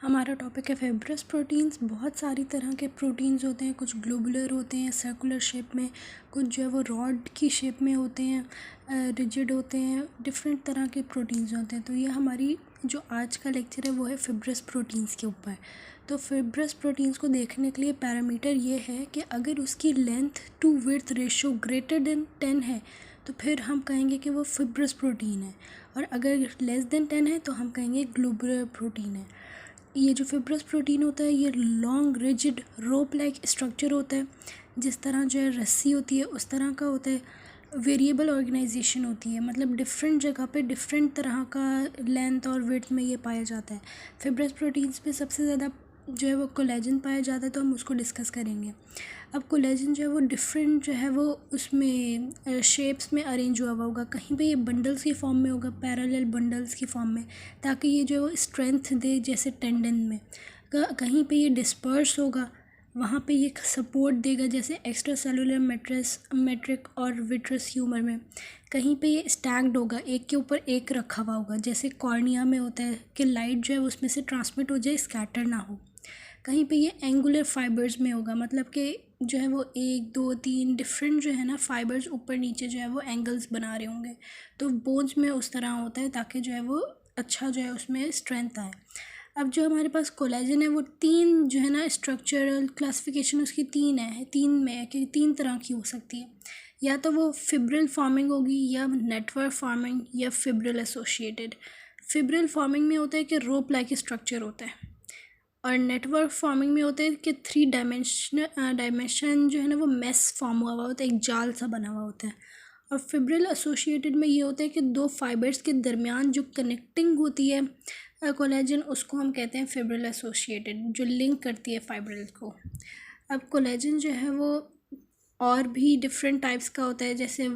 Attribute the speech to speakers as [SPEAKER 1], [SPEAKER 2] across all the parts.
[SPEAKER 1] हमारा टॉपिक है fibrous proteins. बहुत सारी तरह के प्रोटीन्स होते हैं, कुछ ग्लोबुलर होते हैं सर्कुलर शेप में, कुछ जो है वो रॉड की शेप में होते हैं, रिजिड होते हैं, डिफरेंट तरह के प्रोटीन्स होते हैं। तो ये हमारी जो आज का लेक्चर है वो है फाइब्रस प्रोटीन्स के ऊपर। तो फाइब्रस प्रोटीन्स को देखने के लिए पैरामीटर ये है कि अगर उसकी length to width ratio greater than 10 है तो फिर हम कहेंगे कि वो फाइब्रस प्रोटीन है, और अगर लेस देन 10 है तो हम कहेंगे ग्लोबुलर प्रोटीन है। ये जो फाइब्रस प्रोटीन होता है ये लॉन्ग रिजिड रोप लाइक स्ट्रक्चर होता है, जिस तरह जो है रस्सी होती है उस तरह का होता है। वेरिएबल ऑर्गेनाइजेशन होती है, मतलब डिफरेंट जगह पे डिफरेंट तरह का लेंथ और विड्थ में ये पाया जाता है। फाइब्रस प्रोटीन्स में सबसे ज़्यादा जो है वो कोलेजन पाया जाता है, तो हम उसको डिस्कस करेंगे। अब कोलेजन जो है वो डिफरेंट जो है वो उसमें शेप्स में अरेंज हुआ होगा। कहीं पे ये बंडल्स की फॉर्म में होगा, पैरेलल बंडल्स की फॉर्म में, ताकि ये जो स्ट्रेंथ दे, जैसे टेंडन में। कहीं पे ये डिस्पर्स होगा, वहाँ पे ये सपोर्ट देगा, जैसे एक्स्ट्रा सेलुलर मैट्रिक और विट्रस ह्यूमर में। कहीं पे ये स्टैक्ड होगा, एक के ऊपर एक रखा हुआ होगा, जैसे कॉर्निया में होता है कि लाइट जो है उसमें से ट्रांसमिट हो जाए, स्कैटर ना हो। कहीं पे ये एंगुलर फाइबर्स में होगा, मतलब कि जो है वो 1 2 3 डिफरेंट जो है ना फाइबर्स ऊपर नीचे जो है वो एंगल्स बना रहे होंगे। तो बोन्स में उस तरह होता है ताकि जो है वो अच्छा जो है उसमें स्ट्रेंथ आए। अब जो हमारे पास कोलेजन है वो 3 जो है ना स्ट्रक्चरल क्लासिफिकेशन उसकी 3 है, 3 में है कि 3 तरह की हो सकती है। या तो वो फिब्रिल फॉर्मिंग होगी, या नेटवर्क फॉर्मिंग, या फिब्रिल एसोसिएटेड। फिब्रिल फॉर्मिंग में होता है कि रोप लाइक स्ट्रक्चर होता है, और नेटवर्क फॉर्मिंग में होता है कि 3 डायमेंशन जो है ना वो मेस फॉर्म हुआ होता है, एक जाल सा बना हुआ होता है। और फिब्रिल एसोसिएटेड में ये होता है कि 2 फाइबर्स के दरमियान जो कनेक्टिंग होती है कोलेजन, उसको हम कहते हैं फिब्रिल एसोसिएटेड, जो लिंक करती है फाइब्रिल को। अब कोलेजन जो है वो और भी डिफरेंट टाइप्स का होता है, जैसे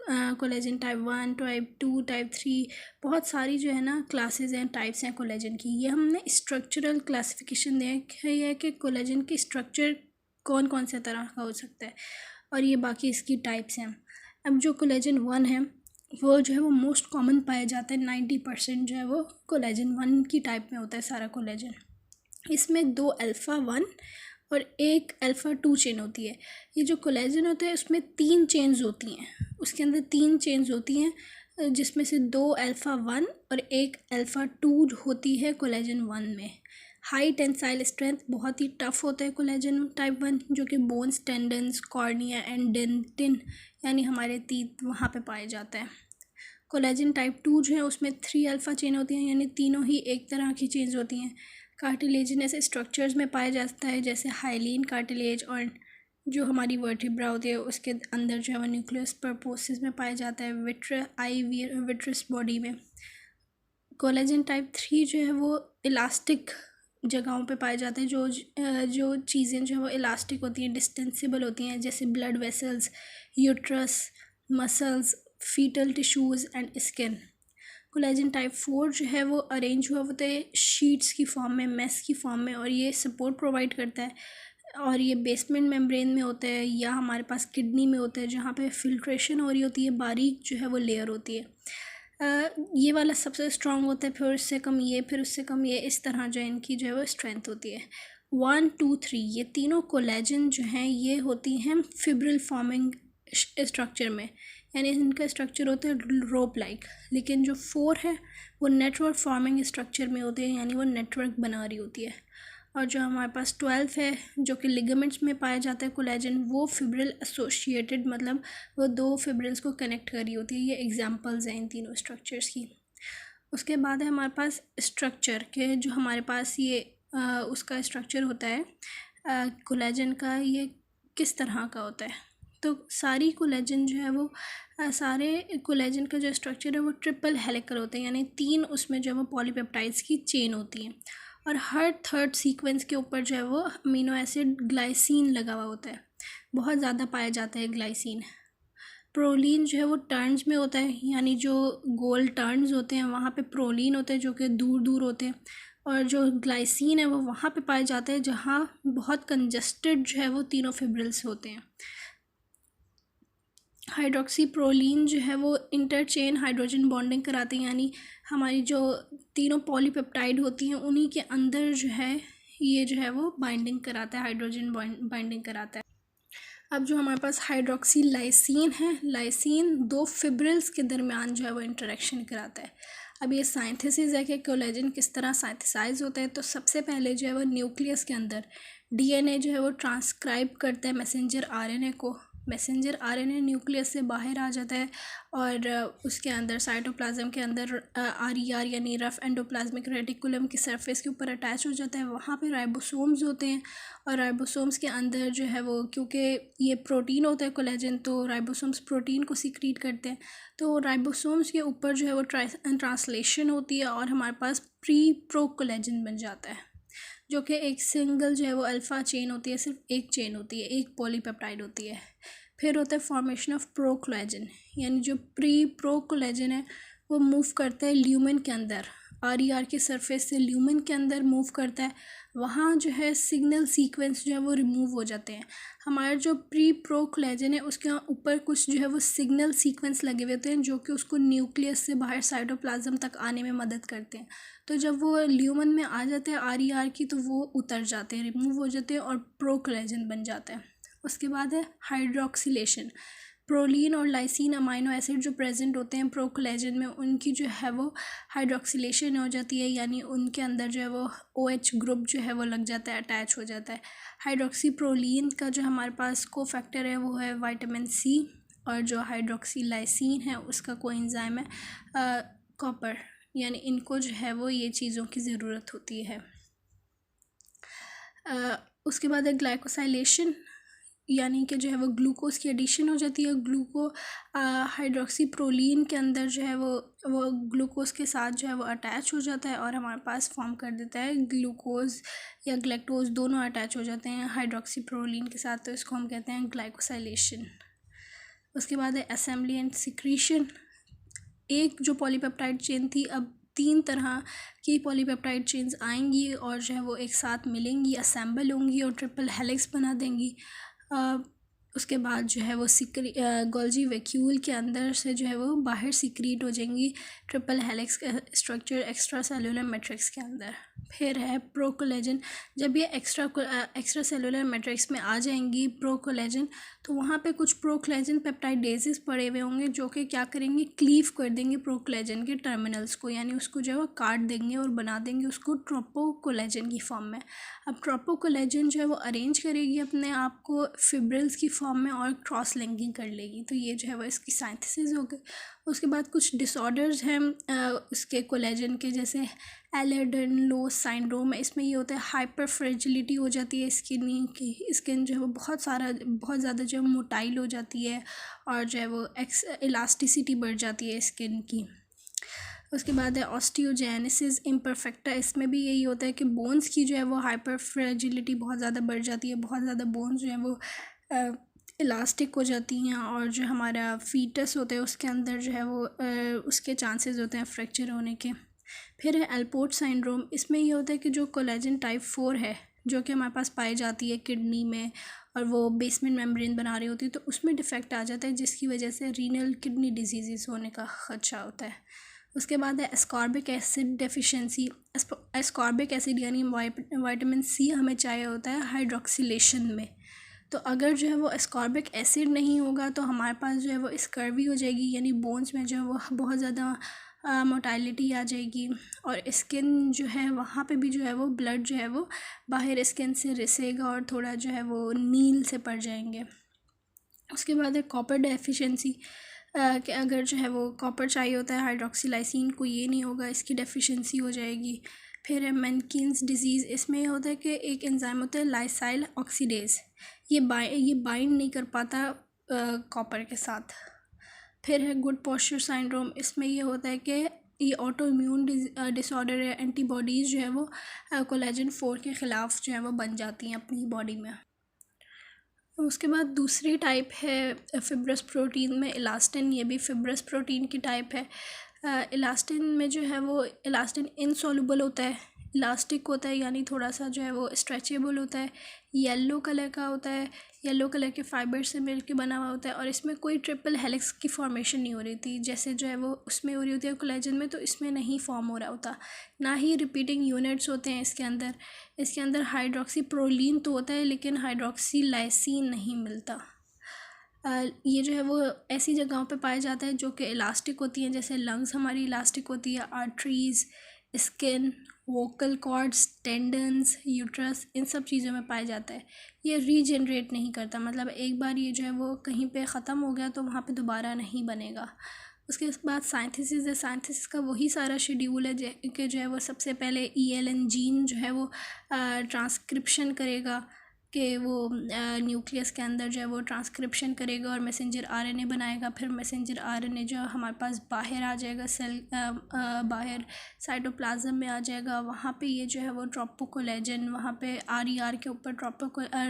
[SPEAKER 1] कोलेजन टाइप 1, टाइप 2, टाइप 3, बहुत सारी जो है ना क्लासेस हैं, टाइप्स हैं कोलेजन की। ये हमने स्ट्रक्चरल क्लासिफिकेशन देखा है कि कोलेजन की स्ट्रक्चर कौन कौन से तरह का हो सकता है, और ये बाकी इसकी टाइप्स हैं। अब जो कोलेजन 1 है वो जो है वो मोस्ट कॉमन पाया जाता है, 90% जो है वो कोलेजन 1 की टाइप में होता है सारा कोलेजन। इसमें 2 अल्फ़ा 1 और 1 अल्फ़ा 2 चेन होती है। ये जो कोलेजन होता है उसमें 3 चेन्स होती हैं, उसके अंदर 3 चेन्स होती हैं, जिसमें से 2 अल्फ़ा 1 और 1 अल्फ़ा 2 होती है कोलेजन 1 में। हाई टेंसाइल स्ट्रेंथ, बहुत ही टफ़ होता है कोलेजन टाइप 1, जो कि bones, tendons, cornea and dentin यानी हमारे तीत वहाँ पे पाया जाता है। कोलेजन टाइप 2 जो है उसमें 3 अल्फ़ा चेन होती हैं, यानी तीनों ही एक तरह की चेन्स होती हैं। कार्टिलेजिनस स्ट्रक्चर्स में पाया जाता है, जैसे हाइलीन कार्टिलेज, और जो हमारी वर्टिब्रा होती है उसके अंदर जो है वो न्यूक्लियस परपोसिस में पाया जाता है, विट्रस बॉडी में। कोलेजन टाइप 3 जो है वो इलास्टिक जगहों पे पाए जाते हैं, जो चीज़ें जो है वो इलास्टिक होती हैं, डिस्टेंसिबल होती हैं, जैसे blood vessels, uterus, muscles, foetal tissues and skin. Collagen type 4 जो है वो अरेंज हुआ होता है शीट्स की फॉर्म में, मेस की फॉर्म में, और ये सपोर्ट प्रोवाइड करता है, और ये बेसमेंट मेम्ब्रेन में होता है, या हमारे पास किडनी में होता है, जहाँ पे फिल्ट्रेशन हो रही होती है, बारीक जो है वो लेयर होती है। ये वाला सबसे स्ट्रॉन्ग होता है, फिर उससे कम ये, फिर उससे कम ये, इस तरह जो इनकी जो है वो स्ट्रेंथ होती है। 1 2 3 ये तीनों कोलेजन जो हैं ये होती हैं फिब्रिल फॉर्मिंग स्ट्रक्चर में, यानी इनका स्ट्रक्चर होता है रोप लाइक। लेकिन जो 4 है वो नेटवर्क फॉर्मिंग स्ट्रक्चर में होती है, यानी वो नेटवर्क बना रही होती है। और जो हमारे पास 12 है जो कि लिगामेंट्स में पाया जाता है कोलेजन, वो फिब्रिल एसोसिएटेड, मतलब वो 2 फिब्रिल्स को कनेक्ट कर रही होती है। ये एग्जांपल्स हैं इन तीनों स्ट्रक्चर्स की। उसके बाद है हमारे पास स्ट्रक्चर के, जो हमारे पास ये उसका स्ट्रक्चर होता है कोलेजन का, ये किस तरह का होता है। तो सारी कोलेजन जो है वो सारे कोलेजन का जो स्ट्रक्चर है वो ट्रिपल हेलिकल होते हैं, यानी 3 उसमें जो है वो पॉलीपेप्टाइड्स की चेन होती है, और हर थर्ड सीक्वेंस के ऊपर जो है वो अमीनो एसिड ग्लाइसिन लगा हुआ होता है, बहुत ज़्यादा पाया जाता है ग्लाइसिन। प्रोलीन जो है वो टर्न्स में होता है, यानी जो गोल टर्न्स होते हैं वहाँ पे प्रोलीन होते हैं जो कि दूर दूर होते हैं, और जो ग्लाइसिन है वो वहाँ पे पाया जाता है जहाँ बहुत कंजस्टेड जो है वो तीनों फिब्रिल्स होते हैं। हाइड्रोक्सी प्रोलीन जो है वो इंटरचेन हाइड्रोजन बॉन्डिंग कराते हैं, यानी हमारी जो तीनों पॉलीपेप्टाइड होती हैं उन्हीं के अंदर जो है ये जो है वो बाइंडिंग कराता है, हाइड्रोजन बाइंडिंग कराता है। अब जो हमारे पास हाइड्रोक्सी लाइसिन है, लाइसिन दो फिब्रिल्स के दरमियान जो है वो इंटरेक्शन कराता है। अब ये साइंथेसिस है कि कोलेजन किस तरह साइंथेसाइज होता है। तो सबसे पहले जो है वो न्यूक्लियस के अंदर डीएनए जो है वो ट्रांसक्राइब करता है मैसेंजर आरएनए को। मैसेंजर आरएनए न्यूक्लियस से बाहर आ जाता है और उसके अंदर साइटोप्लाज्म के अंदर आरईआर यानी रफ एंडोप्लाज्मिक रेटिकुलम की सरफेस के ऊपर अटैच हो जाता है। वहाँ पे राइबोसोम्स होते हैं और राइबोसोम्स के अंदर जो है वो, क्योंकि ये प्रोटीन होता है कोलेजन, तो राइबोसोम्स प्रोटीन को सीक्रेट करते हैं। तो राइबोसोम्स के ऊपर जो है वो ट्रांसलेशन होती है और हमारे पास प्रो कोलेजन बन जाता है, जो कि एक सिंगल जो है वो अल्फ़ा चेन होती है, सिर्फ एक चेन होती है, एक पॉलीपेप्टाइड होती है। फिर होता है फॉर्मेशन ऑफ प्रो कोलेजन, यानी जो प्रो कोलेजन है वो मूव करता है ल्यूमेन के अंदर, आरईआर की सरफेस से ल्यूमेन के अंदर मूव करता है। वहाँ जो है सिग्नल सीक्वेंस जो है वो रिमूव हो जाते हैं। हमारा जो प्रो कोलेजन है उसके ऊपर कुछ जो है वो सिग्नल सीक्वेंस लगे हुए होते हैं जो कि उसको न्यूक्लियस से बाहर साइटोप्लाज्म तक आने में मदद करते हैं। तो जब वो ल्यूमन में आ जाते हैं आरईआर की, तो वो उतर जाते हैं, रिमूव हो जाते हैं और प्रो कोलेजन बन जाता है। उसके बाद है हाइड्रोक्सिलेशन। प्रोलीन और लाइसिन अमाइनो एसिड जो प्रेजेंट होते हैं प्रो कोलेजन में, उनकी जो है वो हाइड्रोक्सिलेशन हो जाती है, यानी उनके अंदर जो है वो OH ग्रुप जो है वो लग जाता है, अटैच हो जाता है। हाइड्रोक्सी प्रोलीन का जो हमारे पास कोफैक्टर है वो है विटामिन C, और जो हाइड्रोक्सी लाइसिन है उसका कोएंजाइम है कॉपर, यानी इनको जो है वो ये चीज़ों की ज़रूरत होती है। उसके बाद है ग्लाइकोसाइलेशन, यानी कि जो है वो ग्लूकोज की एडिशन हो जाती है। हाइड्रोक्सी प्रोलीन के अंदर जो है वो ग्लूकोज के साथ जो है वो अटैच हो जाता है और हमारे पास फॉर्म कर देता है ग्लूकोज या ग्लैक्टोज, दोनों अटैच हो जाते हैं हाइड्रोक्सी प्रोलीन के साथ, तो इसको हम कहते हैं ग्लाइकोसाइलेशन। उसके बाद है असेंबली एंड सिक्रीशन। एक जो पॉलीपेप्टाइड चेन थी, अब 3 तरह की पॉलीपेप्टाइड चेन्स आएंगी और जो है वो एक साथ मिलेंगी, असेंबल होंगी और ट्रिपल हेलिक्स बना देंगी। उसके बाद जो है वो गोल्जी वैक्यूल के अंदर से जो है वो बाहर सीक्रेट हो जाएंगी triple helix structure extra cellular matrix के अंदर। फिर है प्रो कोलेजन। जब ये एक्स्ट्रा सेलुलर मैट्रिक्स में आ जाएंगी प्रो कोलेजन, तो वहाँ पे कुछ प्रो कोलेजन पेप्टाइडेजेस पड़े हुए होंगे जो कि क्या करेंगे, क्लीव कर देंगे प्रो कोलेजन के टर्मिनल्स को, यानी उसको जो है वो काट देंगे और बना देंगे उसको ट्रोपो कोलेजन की फॉर्म में। अब ट्रोपो कोलेजन जो है वो अरेंज करेगी अपने आप को फिब्रिल्स की फॉर्म में और क्रॉस लिंकिंग कर लेगी। तो ये जो है वो इसकी साइंथेसिस हो गई। उसके बाद कुछ डिसऑर्डर्स हैं उसके कोलेजन के, जैसे एलर्डनलोस सिंड्रोम है। इसमें ये होता है हाइपर फ्रेजिलिटी हो जाती है स्किन जो है वो बहुत ज़्यादा जो है मोटाइल हो जाती है और जो है वो इलास्टिसिटी बढ़ जाती है स्किन की। उसके बाद है ऑस्टियोजेनेसिस इम्परफेक्टा। इसमें भी यही होता है कि बोन्स की जो है वो हाइपर फ्रेजिलिटी बहुत ज़्यादा बढ़ जाती है, बहुत ज़्यादा बोन्स जो है वो इलास्टिक हो जाती हैं और जो हमारा फीटस होता है उसके अंदर जो है वो उसके चांसेस होते हैं फ्रैक्चर होने के। फिर है एल्पोर्ट सिंड्रोम। इसमें ये होता है कि जो कोलेजन टाइप 4 है जो कि हमारे पास पाई जाती है किडनी में और वो बेसमेंट मेम्ब्रेन बना रही होती है, तो उसमें डिफेक्ट आ जाता है जिसकी वजह से रीनल किडनी डिजीज़ होने का खदशा होता है। उसके बाद है ascorbic acid deficiency. Ascorbic acid यानी विटामिन C हमें चाहिए होता है हाइड्रोक्सिलेशन में। तो अगर जो है वो एस्कॉर्बिक एसिड नहीं होगा तो हमारे पास जो है वो स्कर्वी हो जाएगी, यानी बोन्स में जो है वो बहुत ज़्यादा मोटाइलिटी आ जाएगी और स्किन जो है वहाँ पे भी जो है वो ब्लड जो है वो बाहर स्किन से रिसेगा और थोड़ा जो है वो नील से पड़ जाएंगे। उसके बाद है कॉपर डेफिशिएंसी, कि अगर जो है वो कॉपर चाहिए होता है हाइड्रोक्सीलाइसिन को, ये नहीं होगा, इसकी डेफिशिएंसी हो जाएगी। फिर है मेनकिन्स डिजीज़। इसमें यह होता है कि एक एंजाइम होता है लाइसाइल ऑक्सीडेज, ये बाइंड नहीं कर पाता कॉपर के साथ। फिर है गुड पोस्चर सिंड्रोम। इसमें ये होता है कि ये ऑटो इम्यून डिसऑर्डर है, एंटीबॉडीज़ जो है वो कोलेजन 4 के ख़िलाफ़ जो है वो बन जाती हैं अपनी बॉडी में। उसके बाद दूसरी टाइप है फिब्रस प्रोटीन में इलास्टिन। ये भी फिब्रस प्रोटीन की टाइप है। इलास्टिन में जो है वो इलास्टिन इनसॉल्युबल होता है, इलास्टिक होता है, यानी थोड़ा सा जो है वो स्ट्रेचेबल होता है, येलो कलर का होता है, येलो कलर के फाइबर से मिलके बना हुआ होता है, और इसमें कोई ट्रिपल हेलिक्स की फॉर्मेशन नहीं हो रही थी जैसे जो है वो उसमें हो रही होती है कोलेजन में, तो इसमें नहीं फॉर्म हो रहा होता। ना ही रिपीटिंग यूनिट्स होते हैं इसके अंदर हाइड्रोक्सी प्रोलीन तो होता है लेकिन हाइड्रोक्सी लाइसिन नहीं मिलता। ये जो है वो ऐसी जगहों पे पाया जाता है जो कि इलास्टिक होती हैं, जैसे लंग्स हमारी इलास्टिक होती है, arteries, skin, vocal cords, tendons, uterus, इन सब चीज़ों में पाया जाता है। ये रीजनरेट नहीं करता, मतलब एक बार ये जो है वो कहीं पे ख़त्म हो गया तो वहाँ पे दोबारा नहीं बनेगा। उसके बाद साइंथिसिस है, साइंथिसिस का वही सारा शेड्यूल है कि जो है वो सबसे पहले ELN जीन जो है वो ट्रांसक्रिप्शन करेगा, कि वो न्यूक्लियस के अंदर जो है वो ट्रांसक्रिप्शन करेगा और मैसेंजर RNA बनाएगा। फिर मैसेंजर RNA जो हमारे पास बाहर आ जाएगा, सेल बाहर साइटोप्लाज्म में आ जाएगा। वहाँ पे ये जो है वो ट्रोपोकोलेजन, वहाँ पे RER के ऊपर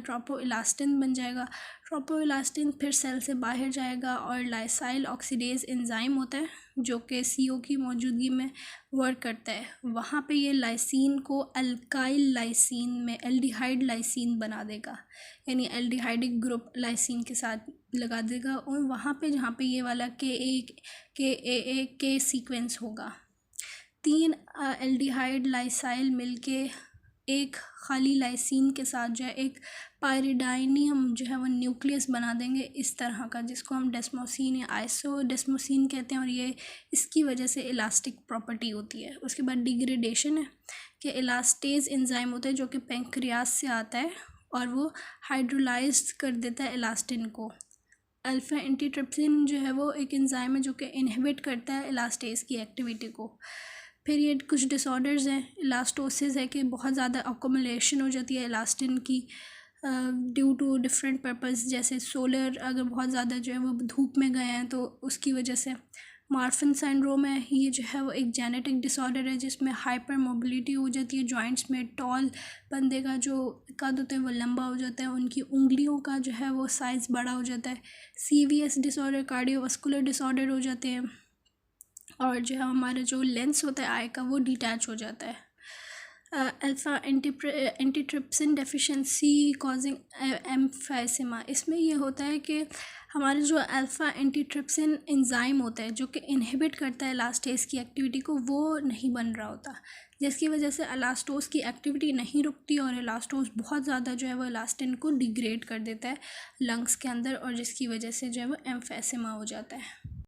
[SPEAKER 1] ट्रोपोइलास्टिन बन जाएगा। ट्रोपोइलास्टिन फिर सेल से बाहर जाएगा और लाइसाइल ऑक्सीडेज एंजाइम होता है जो कि CO की मौजूदगी में वर्क करता है। वहाँ पे ये लाइसिन को अल्काइल लाइसिन में एल्डिहाइड लाइसिन बना देगा, यानी एल्डिहाइडिक ग्रुप लाइसिन के साथ लगा देगा, और वहाँ पे जहाँ पे ये वाला के सीक्वेंस होगा, 3 एल्डिहाइड लाइसाइल मिलके एक खाली लाइसिन के साथ जो है एक पायरिडाइनियम जो है वो न्यूक्लियस बना देंगे इस तरह का, जिसको हम डेस्मोसिन या आइसोडेस्मोसिन कहते हैं, और ये इसकी वजह से इलास्टिक प्रॉपर्टी होती है। उसके बाद डिग्रेडेशन है कि इलास्टेज एंजाइम होता है जो कि पैंक्रियास से आता है और वो हाइड्रोलाइज कर देता है इलास्टिन को। अल्फा एंटीट्रिप्सिन जो है वो एक एंजाइम है जो कि इनहिबिट करता है इलास्टेज की एक्टिविटी को। फिर ये कुछ डिसऑर्डर्स हैं, इलास्टोसिस है कि बहुत ज़्यादा अकोमुलेशन हो जाती है इलास्टिन की ड्यू टू डिफरेंट पर्पस, जैसे सोलर अगर बहुत ज़्यादा जो है वो धूप में गए हैं तो उसकी वजह से। मार्फन सिंड्रोम है, ये जो है वो एक जेनेटिक डिसऑर्डर है जिसमें हाइपर मोबिलिटी हो जाती है जॉइंट्स में। टॉल बंदे का जो कद होता है वो लंबा हो जाता है, उनकी उंगलियों का जो है वो साइज़ बड़ा हो जाता है। CVS डिसऑर्डर, कार्डियोवास्कुलर डिसऑर्डर हो जाते हैं, और जो है हमारा जो लेंस होता है आई का वो डिटैच हो जाता है। Alpha antitrypsin deficiency causing emphysema, इसमें ये होता है कि हमारे जो अल्फ़ा एंटीट्रिप्सिन एंजाइम होता है जो कि इनहिबिट करता है इलास्टेज की एक्टिविटी को, वो नहीं बन रहा होता, जिसकी वजह से इलास्टोज की एक्टिविटी नहीं रुकती और इलास्टोज बहुत ज़्यादा जो है वो इलास्टिन को डिग्रेड कर देता है लंग्स के अंदर, और जिसकी वजह से जो है वो एम्फाइसेमा हो जाता है।